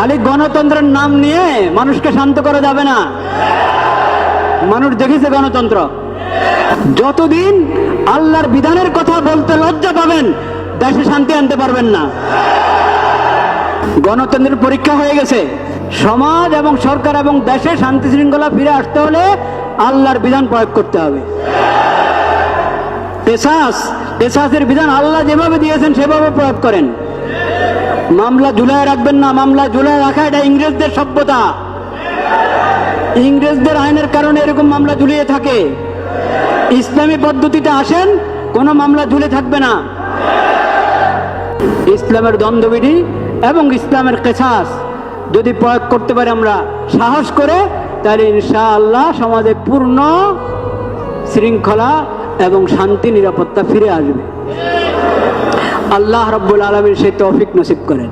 খালি গণতন্ত্রের নাম নিয়ে মানুষকে শান্ত করা যাবে না। মানুষ দেখেছে গণতন্ত্র, যতদিন আল্লাহর বিধানের কথা বলতে লজ্জা পাবেন দেশে শান্তি আনতে পারবেন না। গণতন্ত্রের পরীক্ষা হয়ে গেছে। সমাজ এবং সরকার এবং দেশে শান্তি শৃঙ্খলা ফিরে আসতে হলে আল্লাহর বিধান প্রয়োগ করতে হবে। কেসাসের বিধান আল্লাহ যেভাবে দিয়েছেন সেভাবে প্রয়োগ করেন। মামলা ঝুলায় রাখবেন না। মামলা ঝুলায় রাখা এটা ইংরেজদের সভ্যতা। ইংরেজদের আইনের কারণে এরকম মামলা ঝুলিয়ে থাকে। ইসলামী পদ্ধতিতে আসেন, কোনো মামলা ঝুলে থাকবে না। ইসলামের দ্বন্দ্ববিধি এবং ইসলামের কেসাস যদি প্রয়োগ করতে পারি আমরা সাহস করে, তাহলে ইনশাআল্লাহ সমাজে পূর্ণ শৃঙ্খলা এবং শান্তি নিরাপত্তা ফিরে আসবে। আল্লাহ রাব্বুল আলামিন সেই তৌফিক নসিব করেন।